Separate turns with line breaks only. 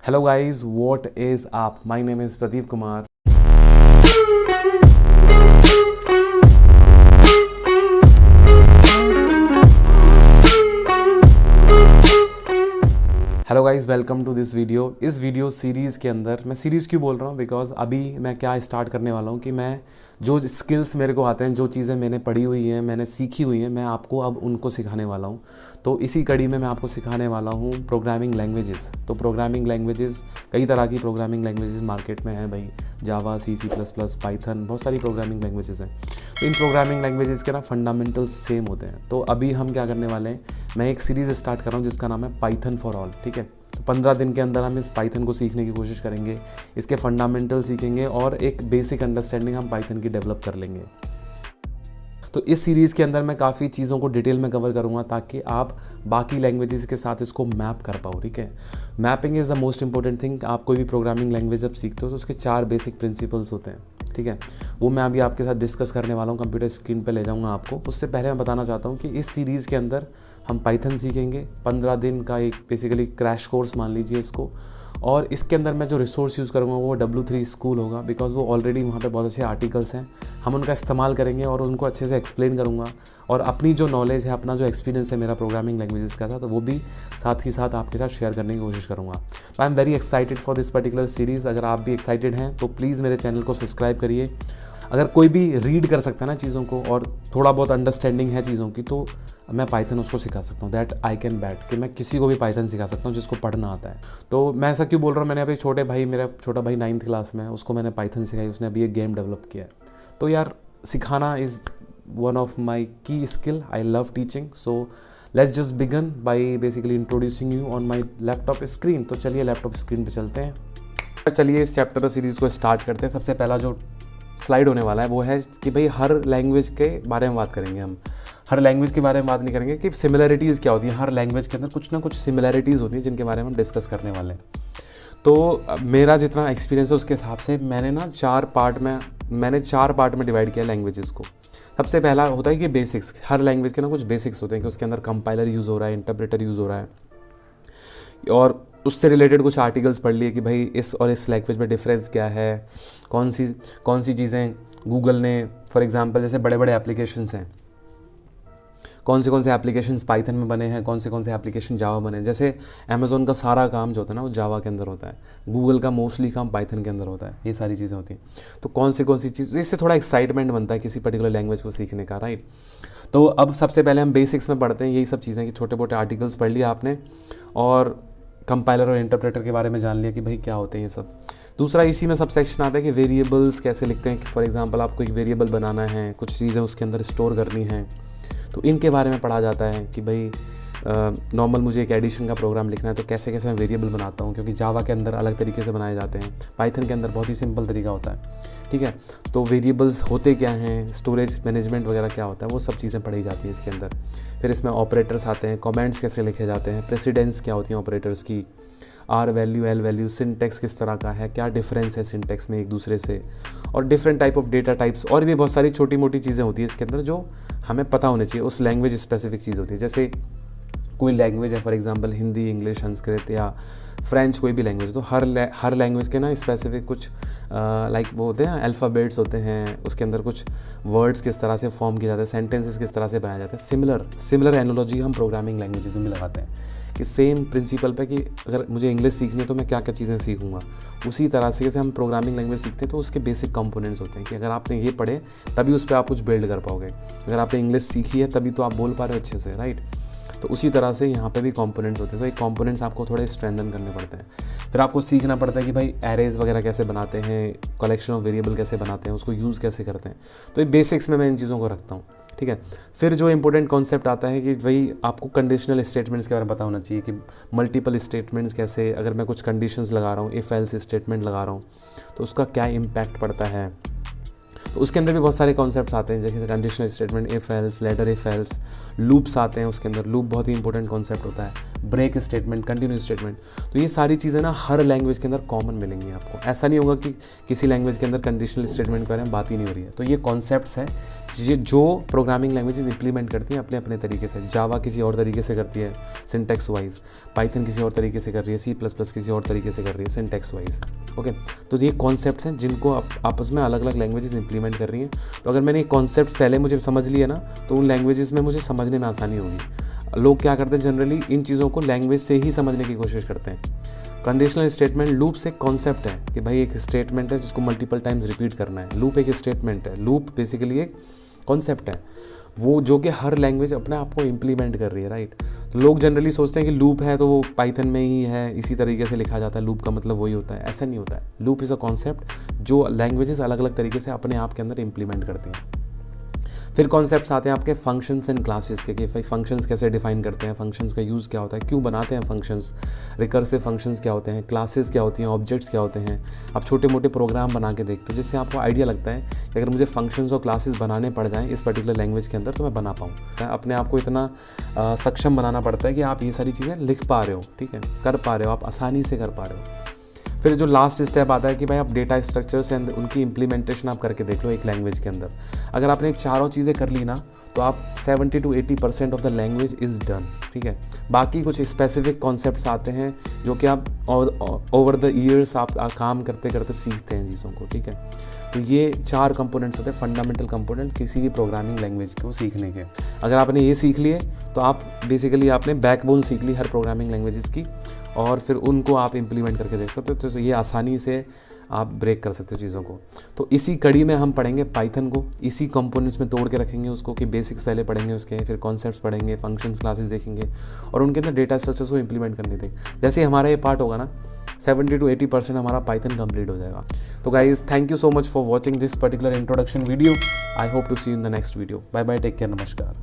Hello guys, what is up? My name is Pradeep Kumar. Hello guys, welcome to this video. इस video series के अंदर मैं series क्यों बोल रहा हूँ, बिकॉज अभी मैं क्या स्टार्ट करने वाला हूँ कि मैं जो स्किल्स मेरे को आते हैं, जो चीज़ें मैंने पढ़ी हुई हैं, मैंने सीखी हुई हैं, मैं आपको अब उनको सिखाने वाला हूँ। तो इसी कड़ी में मैं आपको सिखाने वाला हूँ प्रोग्रामिंग लैंग्वेजेस। तो प्रोग्रामिंग लैंग्वेजेस, कई तरह की प्रोग्रामिंग लैंग्वेजेस मार्केट में हैं भाई। जावा, C++, पाइथन, बहुत सारी प्रोग्रामिंग लैंग्वेजेस हैं। तो इन प्रोग्रामिंग लैंग्वेजेस के ना फंडामेंटल्स सेम होते हैं। तो अभी हम क्या करने वाले हैं, मैं एक सीरीज़ स्टार्ट कर रहा हूँ जिसका नाम है पाइथन फॉर ऑल। ठीक है, तो 15 दिन के अंदर हम इस पाइथन को सीखने की कोशिश करेंगे, इसके फंडामेंटल सीखेंगे और एक बेसिक अंडरस्टैंडिंग हम पाइथन की डेवलप कर लेंगे। तो इस सीरीज़ के अंदर मैं काफ़ी चीज़ों को डिटेल में कवर करूँगा ताकि आप बाकी लैंग्वेजेस के साथ इसको मैप कर पाओ। ठीक है, mapping is the most important thing. आप कोई भी प्रोग्रामिंग लैंग्वेज जब सीखते हो तो उसके 4 बेसिक प्रिंसिपल्स होते हैं। ठीक है, वो मैं अभी आपके साथ डिस्कस करने वाला हूँ, कंप्यूटर स्क्रीन पे ले जाऊँगा आपको। उससे पहले मैं बताना चाहता हूँ कि इस सीरीज़ के अंदर हम पाइथन सीखेंगे। 15 दिन का एक बेसिकली क्रैश कोर्स मान लीजिए इसको। और इसके अंदर मैं जो रिसोर्स यूज़ करूँगा वो W3 स्कूल होगा, बिकॉज वो ऑलरेडी वहाँ पे बहुत अच्छे आर्टिकल्स हैं। हम उनका इस्तेमाल करेंगे और उनको अच्छे से एक्सप्लेन करूँगा, और अपनी जो नॉलेज है, अपना जो एक्सपीरियंस है मेरा प्रोग्रामिंग लैंग्वेजेस का था, तो वो भी साथ ही साथ आपके साथ शेयर करने की कोशिश करूँगा। तो I am very excited for this particular series. अगर आप भी एक्साइटेड हैं तो प्लीज़ मेरे चैनल को सब्सक्राइब करिए। अगर कोई भी रीड कर सकता है ना चीज़ों को और थोड़ा बहुत अंडरस्टैंडिंग है चीज़ों की, तो मैं पाइथन उसको सिखा सकता हूँ। दैट आई कैन बैट कि मैं किसी को भी पाइथन सिखा सकता हूँ जिसको पढ़ना आता है। तो मैं ऐसा क्यों बोल रहा हूँ, मैंने अभी मेरा छोटा भाई 9th क्लास में है, उसको मैंने पाइथन सिखाई, उसने अभी एक गेम डेवलप किया है। तो यार, सिखाना is one of my key skill. I love teaching. So let's just begin by basically introducing you on my laptop screen. तो चलिए लैपटॉप स्क्रीन पर चलते हैं। चलिए इस चैप्टर सीरीज़ को स्टार्ट करते हैं। सबसे पहला जो स्लाइड होने वाला है वो है कि भाई हर लैंग्वेज के बारे में बात करेंगे हम। हर लैंग्वेज के बारे में बात नहीं करेंगे कि सिमिलरिटीज़ क्या होती हैं। हर लैंग्वेज के अंदर कुछ ना कुछ सिमिलरिटीज़ होती हैं जिनके बारे में हम डिस्कस करने वाले हैं। तो मेरा जितना एक्सपीरियंस है उसके हिसाब से मैंने 4 पार्ट में डिवाइड किया लैंग्वेजेस को। सबसे पहला होता है कि बेसिक्स। हर लैंग्वेज के ना कुछ बेसिक्स होते हैं कि उसके अंदर कंपाइलर यूज़ हो रहा है, इंटरप्रेटर यूज़ हो रहा है, और उससे रिलेटेड कुछ आर्टिकल्स पढ़ लिए कि भाई इस और इस लैंग्वेज में डिफरेंस क्या है, कौन सी चीज़ें गूगल ने, फॉर एग्जांपल जैसे बड़े बड़े एप्लीकेशंस हैं, कौन से एप्लीकेशंस पाइथन में बने हैं, कौन से एप्लीकेशन जावा बने हैं। जैसे अमेज़ॉन का सारा काम जो होता है ना वो जावा के अंदर होता है, गूगल का मोस्टली काम पाइथन के अंदर होता है। ये सारी चीज़ें होती हैं। तो कौन सी चीज़, इससे थोड़ा एक्साइटमेंट बनता है किसी पर्टिकुलर लैंग्वेज को सीखने का, राइट। तो अब सबसे पहले हम बेसिक्स में पढ़ते हैं। यही सब चीज़ें कि छोटे मोटे आर्टिकल्स पढ़ लिया आपने और कंपाइलर और इंटरप्रेटर के बारे में जान लिया कि भाई क्या होते हैं ये सब। दूसरा इसी में सब सेक्शन आता है कि वेरिएबल्स कैसे लिखते हैं। कि फॉर एग्जांपल आपको एक वेरिएबल बनाना है, कुछ चीज़ें उसके अंदर स्टोर करनी है, तो इनके बारे में पढ़ा जाता है कि भाई नॉर्मल मुझे एक एडिशन का प्रोग्राम लिखना है तो कैसे मैं वेरिएबल बनाता हूँ, क्योंकि जावा के अंदर अलग तरीके से बनाए जाते हैं, पाइथन के अंदर बहुत ही सिंपल तरीका होता है। ठीक है, तो वेरिएबल्स होते क्या हैं, स्टोरेज मैनेजमेंट वगैरह क्या होता है, वो सब चीज़ें पढ़ी जाती है इसके अंदर। फिर इसमें ऑपरेटर्स आते हैं, कमेंट्स कैसे लिखे जाते हैं, प्रेसिडेंस क्या होती हैं ऑपरेटर्स की, R value, L value, syntax किस तरह का है, क्या डिफरेंस है सिंटेक्स में एक दूसरे से, और different type of data types, और भी बहुत सारी छोटी मोटी चीज़ें होती है इसके अंदर जो हमें पता होनी चाहिए। उस लैंग्वेज स्पेसिफिक चीज़ होती है। जैसे कोई लैंग्वेज है, for example Hindi, English, Sanskrit या फ्रेंच, कोई भी लैंग्वेज, तो हर लैंग्वेज के ना स्पेसिफिक कुछ लाइक वो होते हैं, अल्फ़ाबेट्स होते हैं, उसके अंदर कुछ वर्ड्स किस तरह से फॉर्म किए जाते हैं, सेंटेंसेस किस तरह से बनाए जाते हैं। सिमिलर एनोलॉजी हम प्रोग्रामिंग लैंग्वेजेस में भी लगाते हैं कि सेम प्रिंसिपल पे कि अगर मुझे इंग्लिश सीखनी है तो मैं क्या क्या चीज़ें सीखूंगा। उसी तरह से जैसे हम प्रोग्रामिंग लैंग्वेज सीखते हैं तो उसके बेसिक कंपोनेंट्स होते हैं कि अगर आपने ये पढ़े तभी उस पर आप कुछ बिल्ड कर पाओगे। अगर आपने इंग्लिश सीखी है तभी तो आप बोल पा रहे हो अच्छे से, राइट। तो उसी तरह से यहाँ पे भी कंपोनेंट्स होते हैं। तो एक कंपोनेंट्स आपको थोड़े स्ट्रेंथन करने पड़ते हैं। फिर आपको सीखना पड़ता है कि भाई एरेज वगैरह कैसे बनाते हैं, कलेक्शन ऑफ वेरिएबल कैसे बनाते हैं, उसको यूज़ कैसे करते हैं। तो ये बेसिक्स में मैं इन चीज़ों को रखता हूँ। ठीक है, फिर जो इंपॉर्टेंट कॉन्सेप्ट आता है कि भाई आपको कंडीशनल स्टेटमेंट्स के बारे में पता होना चाहिए कि मल्टीपल स्टेटमेंट्स कैसे, अगर मैं कुछ कंडीशंस लगा रहा हूँ, इफ़ एल्स स्टेटमेंट लगा रहा हूँ तो उसका क्या इम्पैक्ट पड़ता है। तो उसके अंदर भी बहुत सारे कॉन्सेप्ट्स आते हैं, जैसे conditional statement, if else, ladder if else, loops आते हैं उसके अंदर। लूप बहुत ही इंपॉर्टेंट कॉन्सेप्ट होता है। Break statement, continues statement. तो ये सारी चीज़ें ना हर लैंग्वेज के अंदर कॉमन मिलेंगी आपको। ऐसा नहीं होगा कि किसी लैंग्वेज के अंदर कंडीशनल स्टेटमेंट के बारे में बात ही नहीं हो रही है। तो ये कॉन्सेप्ट्स हैं जो प्रोग्रामिंग लैंग्वेजेस इंप्लीमेंट करती हैं अपने अपने तरीके से। जावा किसी और तरीके से करती है सिंटैक्स वाइज, पाइथन किसी और तरीके से कर रही है, C++ किसी और तरीके से कर रही है सिंटैक्स वाइज। ओके, तो ये कॉन्सेप्ट्स हैं जिनको आपस में अलग अलग लैंग्वेजेस इंप्लीमेंट कर रही हैं। तो अगर मैंने ये कॉन्सेप्ट्स पहले मुझे समझ लिए ना, तो उन लैंग्वेजेस में मुझे समझने में आसानी होगी। लोग क्या करते हैं जनरली, इन चीज़ों को लैंग्वेज से ही समझने की कोशिश करते हैं। कंडीशनल स्टेटमेंट लूप्स एक कॉन्सेप्ट है कि भाई एक स्टेटमेंट है जिसको मल्टीपल टाइम्स रिपीट करना है। लूप एक स्टेटमेंट है, लूप बेसिकली एक कॉन्सेप्ट है वो जो कि हर लैंग्वेज अपने आप को इम्प्लीमेंट कर रही है, राइट। तो लोग जनरली सोचते हैं कि लूप है तो वो पाइथन में ही है, इसी तरीके से लिखा जाता है, लूप का मतलब वही होता है। ऐसा नहीं होता है। लूप इज़ अ कॉन्सेप्ट जो लैंग्वेजेस अलग अलग तरीके से अपने आप के अंदर इम्प्लीमेंट करती हैं। फिर कॉन्सेप्ट्स आते हैं आपके फंक्शंस एंड क्लासेस के, कि भाई फंक्शंस कैसे डिफाइन करते हैं, फंक्शंस का यूज़ क्या होता है, क्यों बनाते हैं फंक्शंस, रिकर्सिव फंक्शंस क्या होते हैं, क्लासेस क्या होती हैं, ऑब्जेक्ट्स क्या होते हैं। आप छोटे मोटे प्रोग्राम बना के देखते हो जिससे आपको आइडिया लगता है कि अगर मुझे फंक्शंस और क्लासेस बनाने पड़ जाएँ इस पर्टिकुलर लैंग्वेज के अंदर तो मैं बना पाऊँ। अपने आप को इतना सक्षम बनाना पड़ता है कि आप ये सारी चीज़ें लिख पा रहे हो, ठीक है, कर पा रहे हो, आप आसानी से कर पा रहे हो। फिर जो लास्ट स्टेप आता है कि भाई आप डेटा स्ट्रक्चर्स एंड उनकी इम्प्लीमेंटेशन आप करके देख लो एक लैंग्वेज के अंदर। अगर आपने चारों चीज़ें कर ली ना तो आप 70 to 80% of the language is done, ठीक है। बाकी कुछ स्पेसिफिक कॉन्सेप्ट्स आते हैं जो कि आप ओवर द ईयर्स आप काम करते करते सीखते हैं चीज़ों को, ठीक है। तो ये 4 कंपोनेंट्स होते हैं फंडामेंटल कंपोनेंट किसी भी प्रोग्रामिंग लैंग्वेज को सीखने के। अगर आपने ये सीख लिए तो आप बेसिकली आपने बैकबोन सीख ली हर प्रोग्रामिंग लैंग्वेजेस की, और फिर उनको आप इम्प्लीमेंट करके देख सकते हो। तो ये आसानी से आप ब्रेक कर सकते हो चीज़ों को। तो इसी कड़ी में हम पढ़ेंगे पाइथन को, इसी कंपोनेंट्स में तोड़ के रखेंगे उसको कि बेसिक्स पहले पढ़ेंगे उसके, फिर कॉन्सेप्ट्स पढ़ेंगे, फंक्शंस क्लासेस देखेंगे और उनके अंदर डेटा स्ट्रक्चर्स को इंप्लीमेंट करने देंगे। जैसे ही हमारा ये पार्ट होगा ना 70 to 80% हमारा पाइथन कंप्लीट हो जाएगा। तो guys thank you so much for watching this particular introduction video. I hope to see you in the next video. Bye bye, take care, नमस्कार।